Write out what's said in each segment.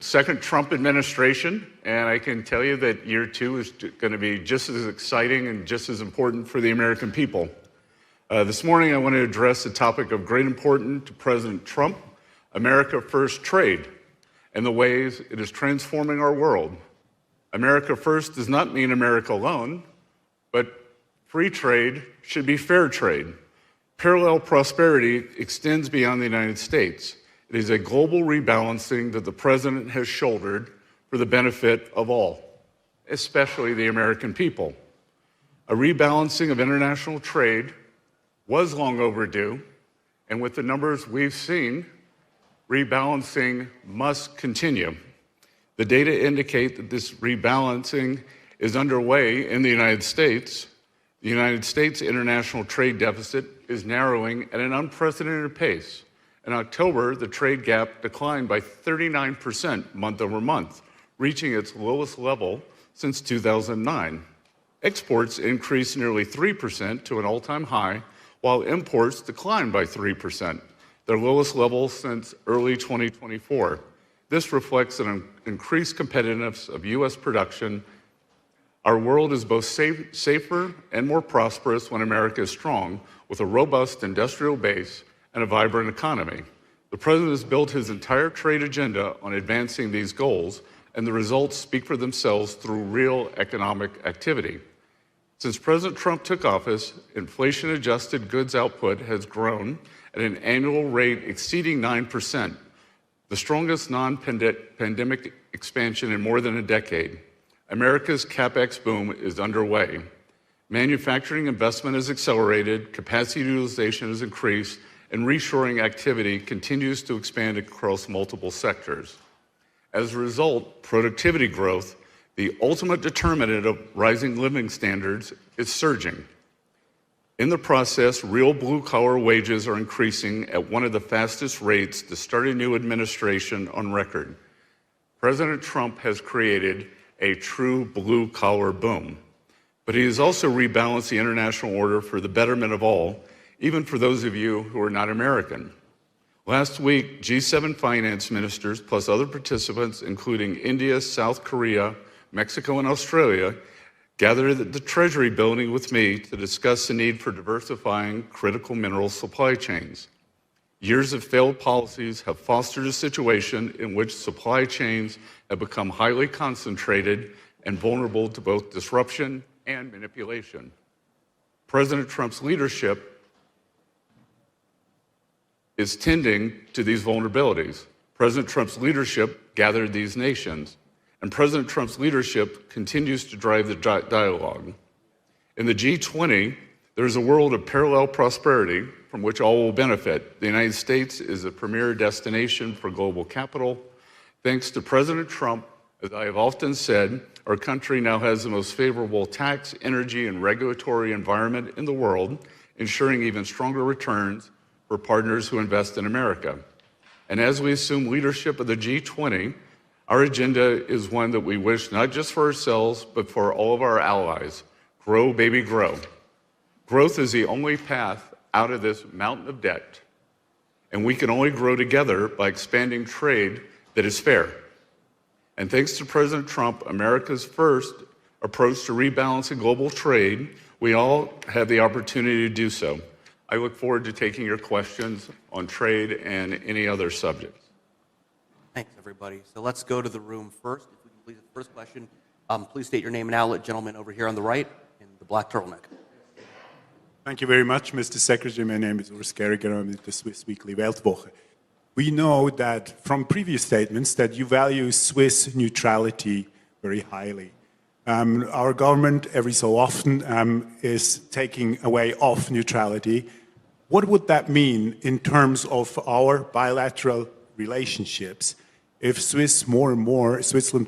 Second Trump administration, and I can tell you that year two is going to be just as exciting and just as important for the American people. This morning I want to address the topic of great importance to President Trump, America First trade, and the ways it is transforming our world. America First does not mean America alone, but free trade should be fair trade. Parallel prosperity extends beyond the United States. It is a global rebalancing that the president has shouldered for the benefit of all, especially the American people. A rebalancing of international trade was long overdue, and with the numbers we've seen, rebalancing must continue. The data indicate that this rebalancing is underway in the United States. The United States international trade deficit is narrowing at an unprecedented pace. In October, the trade gap declined by 39% month over month, reaching its lowest level since 2009. Exports increased nearly 3% to an all-time high, while imports declined by 3%, their lowest level since early 2024. This reflects an increased competitiveness of U.S. production. Our world is both safer and more prosperous when America is strong, with a robust industrial base and a vibrant economy. The president has built his entire trade agenda on advancing these goals, and the results speak for themselves through real economic activity. Since President Trump took office, inflation-adjusted goods output has grown at an annual rate exceeding 9%, the strongest non-pandemic expansion in more than a decade. America's CapEx boom is underway. Manufacturing investment has accelerated, capacity utilization has increased, and reshoring activity continues to expand across multiple sectors. As a result, productivity growth, the ultimate determinant of rising living standards, is surging. In the process, real blue-collar wages are increasing at one of the fastest rates to start a new administration on record. President Trump has created a true blue-collar boom, but he has also rebalanced the international order for the betterment of all, even for those of you who are not American. Last week, G7 finance ministers, plus other participants, including India, South Korea, Mexico, and Australia, gathered at the Treasury building with me to discuss the need for diversifying critical mineral supply chains. Years of failed policies have fostered a situation in which supply chains have become highly concentrated and vulnerable to both disruption and manipulation. President Trump's leadership is tending to these vulnerabilities. President Trump's leadership gathered these nations, and President Trump's leadership continues to drive the dialogue. In the G20, there is a world of parallel prosperity from which all will benefit. The United States is a premier destination for global capital. Thanks to President Trump, as I have often said, our country now has the most favorable tax, energy, and regulatory environment in the world, ensuring even stronger returns for partners who invest in America. And as we assume leadership of the G20, our agenda is one that we wish not just for ourselves, but for all of our allies. Grow, baby, grow. Growth is the only path out of this mountain of debt, and we can only grow together by expanding trade that is fair. And thanks to President Trump, America's first approach to rebalancing global trade, we all have the opportunity to do so. I look forward to taking your questions on trade and any other subjects. Thanks, everybody. So let's go to the room first. If we can please, the first question, please state your name and outlet. Gentleman over here on the right in the black turtleneck. Thank you very much, Mr. Secretary. My name is Urs Gerriger. I'm with the Swiss Weekly Weltwoche. We know that from previous statements that you value Swiss neutrality very highly. Our government, every so often, is taking away off neutrality. What would that mean in terms of our bilateral relationships if Switzerland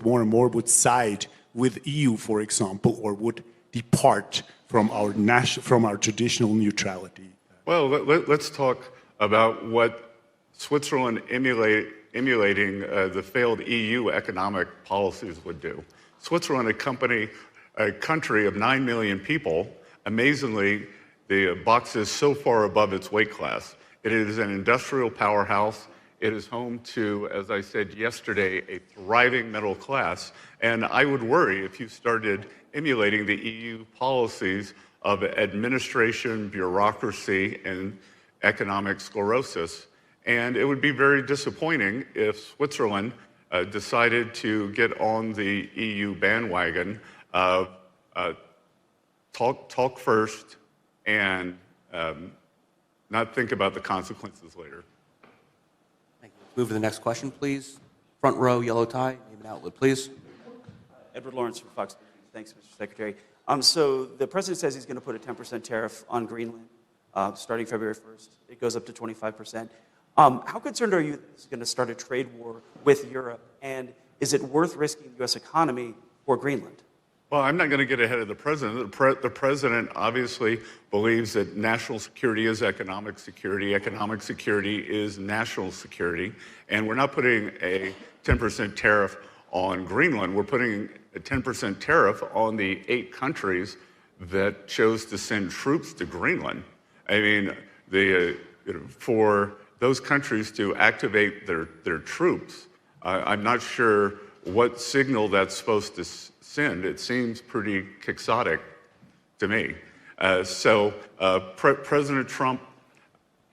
more and more would side with EU, for example, or would depart from our traditional neutrality? Well, let's talk about what Switzerland emulating the failed EU economic policies would do. Switzerland, a country of 9 million people, amazingly, the box is so far above its weight class. It is an industrial powerhouse. It is home to, as I said yesterday, a thriving middle class. And I would worry if you started emulating the EU policies of administration, bureaucracy, and economic sclerosis. And it would be very disappointing if Switzerland decided to get on the EU bandwagon of talk first and not think about the consequences later. Thank you. Move to the next question, please. Front row, yellow tie, name and outlet, please. Edward Lawrence from Fox News. Thanks, Mr. Secretary. So the president says he's going to put a 10% tariff on Greenland starting February 1st. It goes up to 25%. How concerned are you that this is going to start a trade war with Europe? And is it worth risking the U.S. economy for Greenland? Well, I'm not going to get ahead of the president. The president obviously believes that national security is economic security is national security, and we're not putting a 10% tariff on Greenland. We're putting a 10% tariff on the 8 countries that chose to send troops to Greenland. I mean, for those countries to activate their troops, I'm not sure what signal that's supposed to send. It seems pretty quixotic to me. President Trump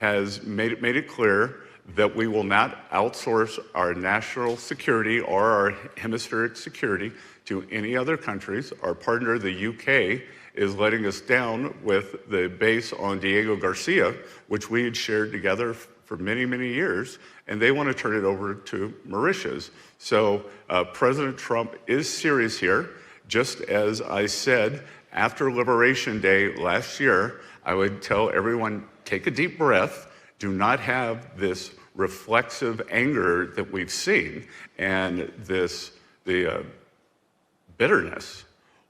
has made it clear that we will not outsource our national security or our hemispheric security to any other countries. Our partner, the UK, is letting us down with the base on Diego Garcia, which we had shared together for many, many years, and they want to turn it over to Mauritius. So President Trump is serious here. Just as I said, after Liberation Day last year, I would tell everyone, take a deep breath. Do not have this reflexive anger that we've seen and the bitterness.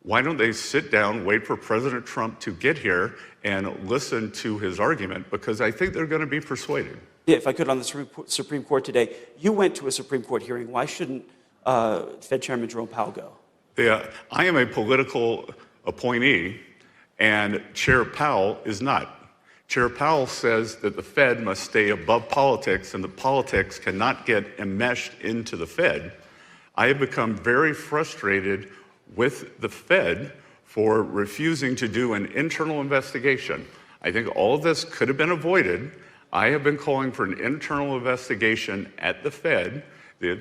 Why don't they sit down, wait for President Trump to get here and listen to his argument? Because I think they're going to be persuaded. Yeah, if I could, on the Supreme Court today, you went to a Supreme Court hearing. Why shouldn't Fed Chairman Jerome Powell go? I am a political appointee, and Chair Powell is not. Chair Powell says that the Fed must stay above politics and the politics cannot get enmeshed into the Fed. I have become very frustrated with the Fed for refusing to do an internal investigation. I think all of this could have been avoided. I have been calling for an internal investigation at the Fed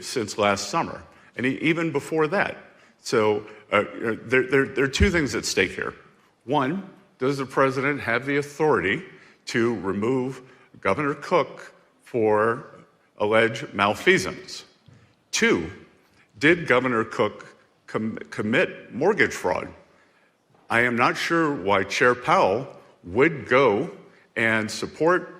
since last summer, and even before that. So there are 2 things at stake here. One, does the president have the authority to remove Governor Cook for alleged malfeasance? 2, did Governor Cook commit mortgage fraud? I am not sure why Chair Powell would go and support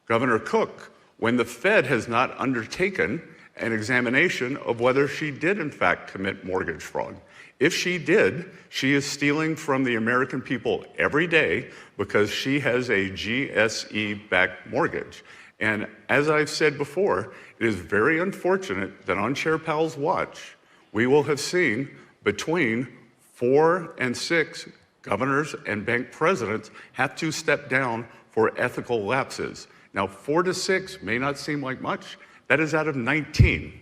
Governor Cook when the Fed has not undertaken an examination of whether she did in fact commit mortgage fraud. If she did, she is stealing from the American people every day because she has a GSE-backed mortgage. And as I've said before, it is very unfortunate that on Chair Powell's watch, we will have seen between 4 and 6 governors and bank presidents have to step down for ethical lapses. Now, 4 to 6 may not seem like much. That is out of 19.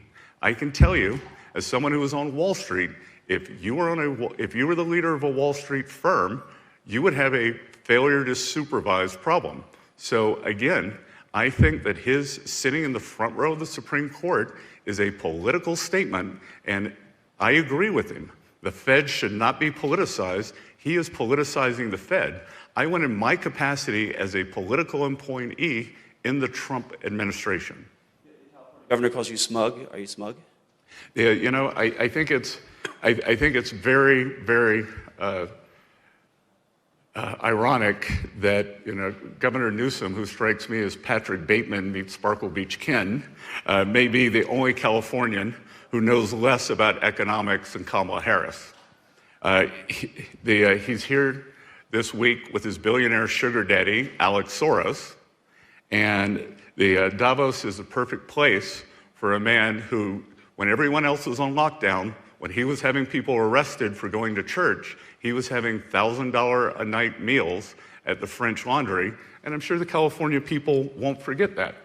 I can tell you, as someone who was on Wall Street, if you were the leader of a Wall Street firm, you would have a failure to supervise problem. So again, I think that his sitting in the front row of the Supreme Court is a political statement, and I agree with him. The Fed should not be politicized. He is politicizing the Fed. I went in my capacity as a political appointee in the Trump administration. Governor calls you smug. Are you smug? Yeah, you know, I think it's very, very ironic that, you know, Governor Newsom, who strikes me as Patrick Bateman meets Sparkle Beach Ken, may be the only Californian who knows less about economics than Kamala Harris. He's here this week with his billionaire sugar daddy, Alex Soros, and Davos is the perfect place for a man who, when everyone else was on lockdown, when he was having people arrested for going to church, he was having $1,000 a night meals at the French Laundry, and I'm sure the California people won't forget that.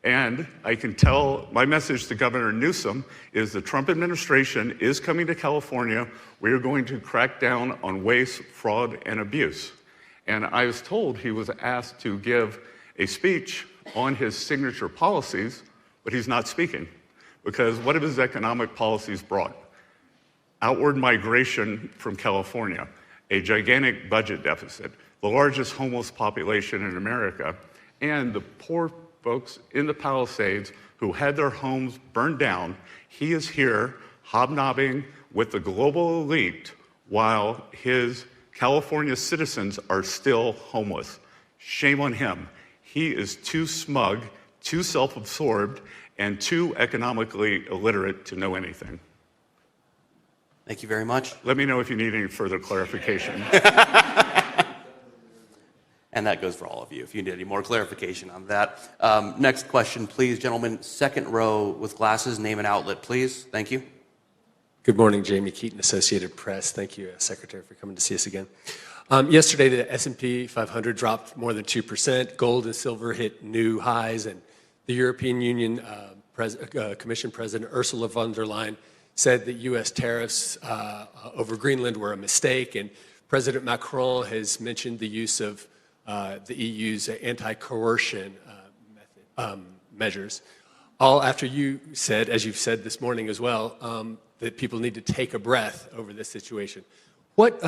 And I can tell my message to Governor Newsom is the Trump administration is coming to California. We are going to crack down on waste, fraud, and abuse. And I was told he was asked to give a speech on his signature policies, but he's not speaking. Because what have his economic policies brought? Outward migration from California, a gigantic budget deficit, the largest homeless population in America, and the poor folks in the Palisades who had their homes burned down. He is here hobnobbing with the global elite while his California citizens are still homeless. Shame on him. He is too smug, too self-absorbed, and too economically illiterate to know anything. Thank you very much. Let me know if you need any further clarification. And that goes for all of you, if you need any more clarification on that. Next question, please, gentlemen. Second row with glasses, name and outlet, please. Thank you. Good morning, Jamie Keaton, Associated Press. Thank you, Secretary, for coming to see us again. Yesterday, the S&P 500 dropped more than 2%. Gold and silver hit new highs, and the European Union Commission President Ursula von der Leyen said that U.S. tariffs over Greenland were a mistake, and President Macron has mentioned the use of the EU's anti-coercion measures, all after you said, as you've said this morning as well, that people need to take a breath over this situation. What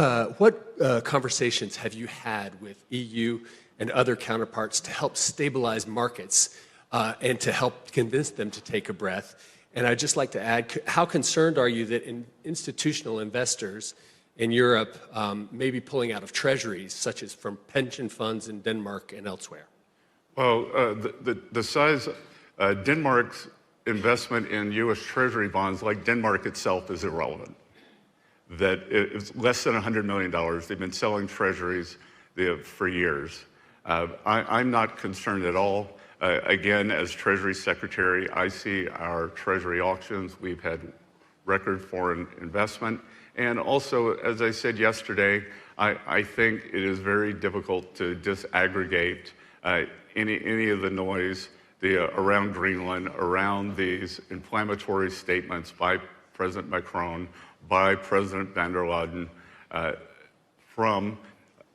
conversations have you had with EU and other counterparts to help stabilize markets and to help convince them to take a breath? And I'd just like to add, how concerned are you that institutional investors in Europe may be pulling out of treasuries, such as from pension funds in Denmark and elsewhere? Well, the size, Denmark's investment in U.S. Treasury bonds, like Denmark itself, is irrelevant. That it's less than $100 million. They've been selling treasuries for years. I'm not concerned at all. Again, as Treasury Secretary, I see our Treasury auctions. We've had record foreign investment. And also, as I said yesterday, I think it is very difficult to disaggregate any of the noise around Greenland, around these inflammatory statements by President Macron, by President van der Leyen, from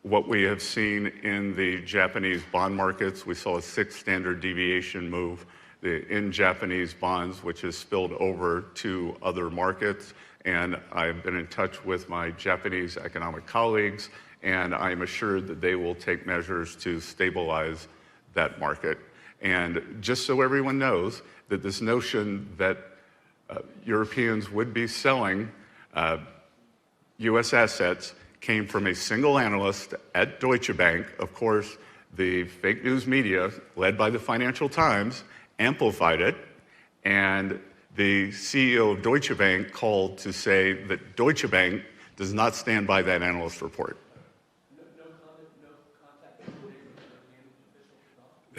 what we have seen in the Japanese bond markets. We saw a 6 standard deviation move in Japanese bonds, which has spilled over to other markets. And I've been in touch with my Japanese economic colleagues, and I am assured that they will take measures to stabilize that market. And just so everyone knows, that this notion that Europeans would be selling U.S. assets came from a single analyst at Deutsche Bank. Of course, the fake news media, led by the Financial Times, amplified it, and the CEO of Deutsche Bank called to say that Deutsche Bank does not stand by that analyst report.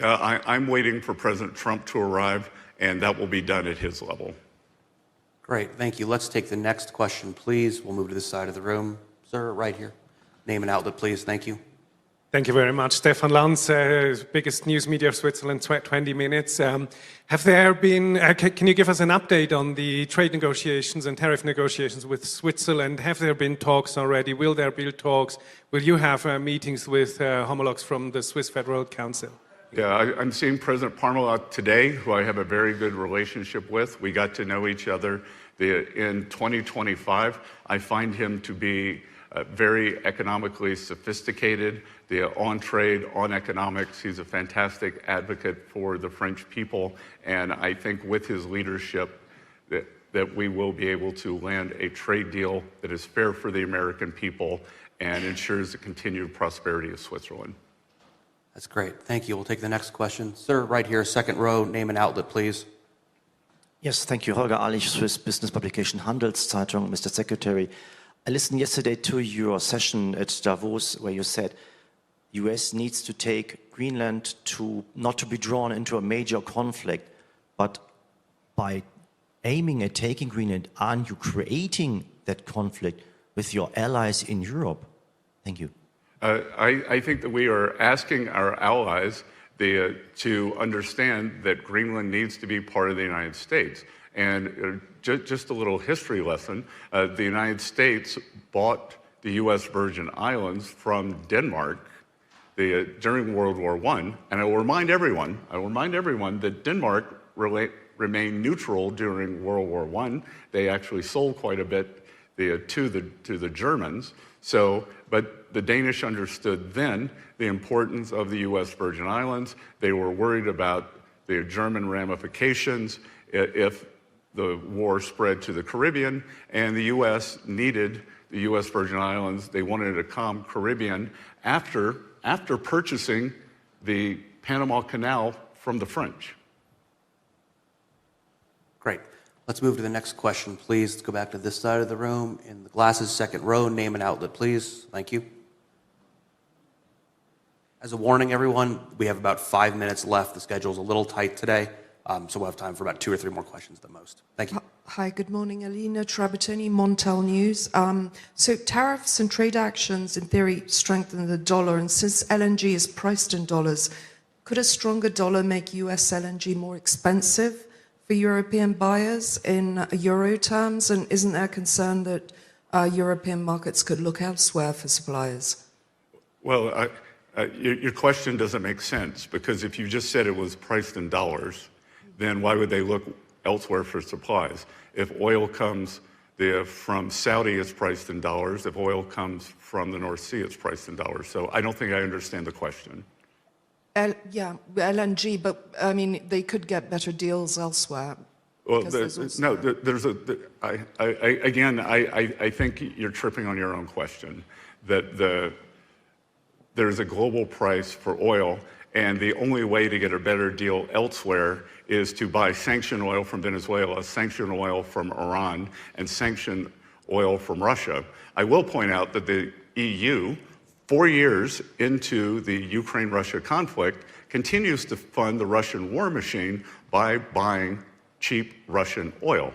I'm waiting for President Trump to arrive, and that will be done at his level. Great, thank you. Let's take the next question, please. We'll move to this side of the room. Sir, right here. Name and outlet, please. Thank you. Thank you very much. Stefan Lanz, biggest news media of Switzerland, 20 minutes. Have there been, can you give us an update on the trade negotiations and tariff negotiations with Switzerland? Have there been talks already? Will there be talks? Will you have meetings with homologues from the Swiss Federal Council? Yeah, I'm seeing President Parmalat today, who I have a very good relationship with. We got to know each other in 2025. I find him to be very economically sophisticated, on trade, on economics. He's a fantastic advocate for the French people, and I think with his leadership that we will be able to land a trade deal that is fair for the American people and ensures the continued prosperity of Switzerland. That's great. Thank you. We'll take the next question. Sir, right here, second row, name and outlet, please. Yes, thank you. Holger Ahlich, Swiss business publication Handelszeitung. Mr. Secretary, I listened yesterday to your session at Davos where you said US needs to take Greenland not to be drawn into a major conflict, but by aiming at taking Greenland, aren't you creating that conflict with your allies in Europe? Thank you. I think that we are asking our allies to understand that Greenland needs to be part of the United States. And just a little history lesson, the United States bought the U.S. Virgin Islands from Denmark during World War I. And I will remind everyone that Denmark remained neutral during World War I. They actually sold quite a bit to the Germans. But the Danish understood then the importance of the U.S. Virgin Islands. They were worried about the German ramifications if the war spread to the Caribbean, and the U.S. needed the U.S. Virgin Islands. They wanted a calm Caribbean after purchasing the Panama Canal from the French. Great. Let's move to the next question, please. Let's go back to this side of the room. In the glasses, second row, name and outlet, please. Thank you. As a warning, everyone, we have about 5 minutes left. The schedule's a little tight today, so we'll have time for about 2 or 3 more questions at the most. Thank you. Hi, good morning. Alina Trabatoni, Montel News. So tariffs and trade actions, in theory, strengthen the dollar, and since LNG is priced in dollars, could a stronger dollar make US LNG more expensive for European buyers in euro terms? And isn't there concern that European markets could look elsewhere for suppliers? Well, your question doesn't make sense, because if you just said it was priced in dollars, then why would they look elsewhere for supplies? If oil comes from Saudi, it's priced in dollars. If oil comes from the North Sea, it's priced in dollars. So I don't think I understand the question. Yeah, LNG, but I mean, they could get better deals elsewhere. Well, I think you're tripping on your own question, that there's a global price for oil, and the only way to get a better deal elsewhere is to buy sanctioned oil from Venezuela, sanctioned oil from Iran, and sanctioned oil from Russia. I will point out that the EU, 4 years into the Ukraine-Russia conflict, continues to fund the Russian war machine by buying cheap Russian oil.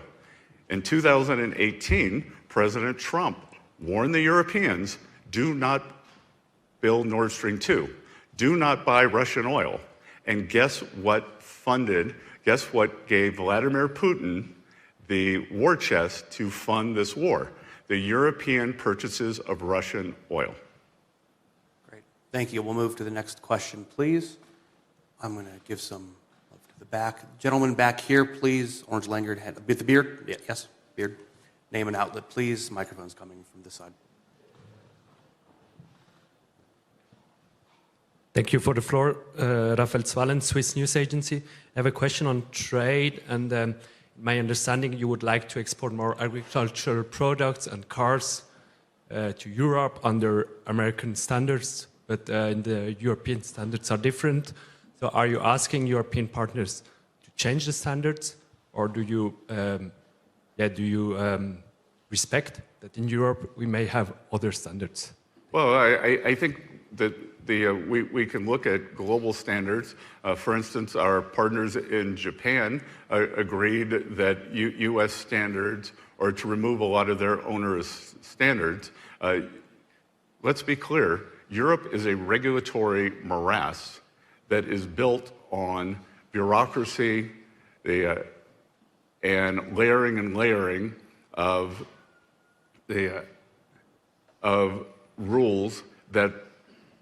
In 2018, President Trump warned the Europeans, do not build Nord Stream 2. Do not buy Russian oil. And guess what gave Vladimir Putin the war chest to fund this war? The European purchases of Russian oil. Great. Thank you. We'll move to the next question, please. I'm going to give some love to the back. Gentleman back here, please. Orange lanyard, with the beard? Yeah, yes, beard. Name and outlet, please. Microphone's coming from this side. Thank you for the floor. Raphael Zwallen, Swiss News Agency. I have a question on trade, and my understanding you would like to export more agricultural products and cars to Europe under American standards, but the European standards are different. So are you asking European partners to change the standards, or do you respect that in Europe we may have other standards? Well, I think that we can look at global standards. For instance, our partners in Japan agreed that U.S. standards are to remove a lot of their onerous standards. Let's be clear, Europe is a regulatory morass that is built on bureaucracy and layering of rules that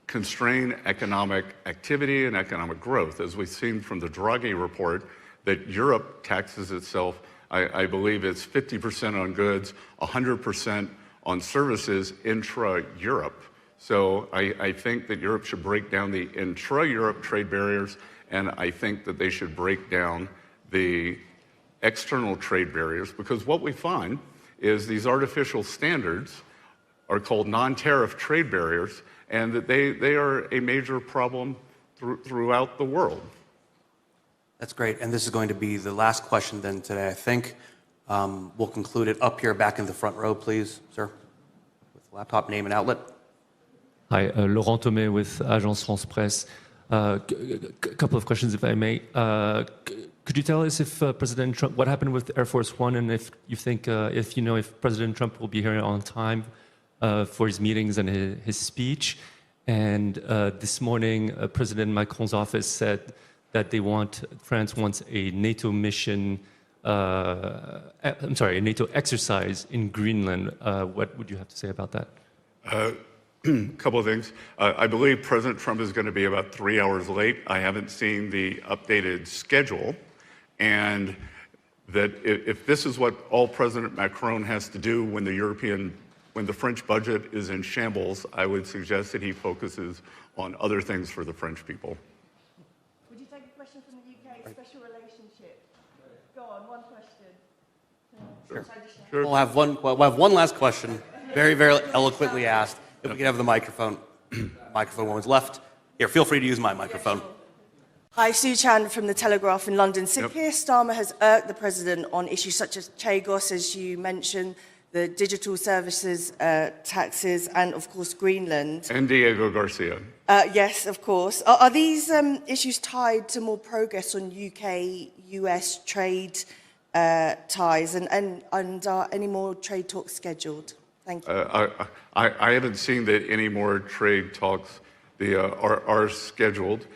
constrain economic activity and economic growth. As we've seen from the Draghi report, that Europe taxes itself, I believe it's 50% on goods, 100% on services intra-Europe. So I think that Europe should break down the intra-Europe trade barriers, and I think that they should break down the external trade barriers, because what we find is these artificial standards are called non-tariff trade barriers, and that they are a major problem throughout the world. That's great. And this is going to be the last question then today, I think. We'll conclude it up here back in the front row, please, sir. With the laptop, name and outlet. Hi, Laurent Thomé with Agence France Presse. Couple of questions, if I may. Could you tell us if President Trump, what happened with Air Force One, and if you think, if President Trump will be here on time for his meetings and his speech? And this morning, President Macron's office said that France wants a NATO mission, a NATO exercise in Greenland. What would you have to say about that? A couple of things. I believe President Trump is going to be about 3 hours late. I haven't seen the updated schedule. And that if this is what all President Macron has to do when the French budget is in shambles, I would suggest that he focuses on other things for the French people. Would you take a question from the UK special relationship? Go on, one question. Sure. We'll have one last question, very, very eloquently asked. If we could have the microphone woman's left. Here, feel free to use my microphone. Hi, Sue Chan from The Telegraph in London. So Keir Starmer has irked the president on issues such as Chagos, as you mentioned, the digital services taxes, and of course Greenland. And Diego Garcia. Yes, of course. Are these issues tied to more progress on UK-US trade ties, and are any more trade talks scheduled? Thank you. I haven't seen that any more trade talks are scheduled.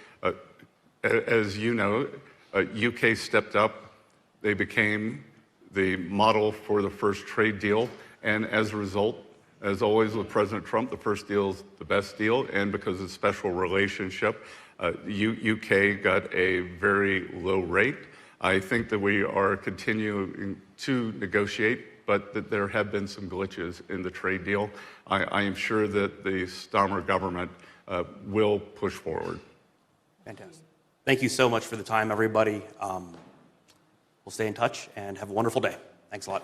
As you know, UK stepped up. They became the model for the first trade deal. And as a result, as always with President Trump, the first deal is the best deal. And because of special relationship, UK got a very low rate. I think that we are continuing to negotiate, but that there have been some glitches in the trade deal. I am sure that the Starmer government will push forward. Fantastic. Thank you so much for the time, everybody. We'll stay in touch and have a wonderful day. Thanks a lot.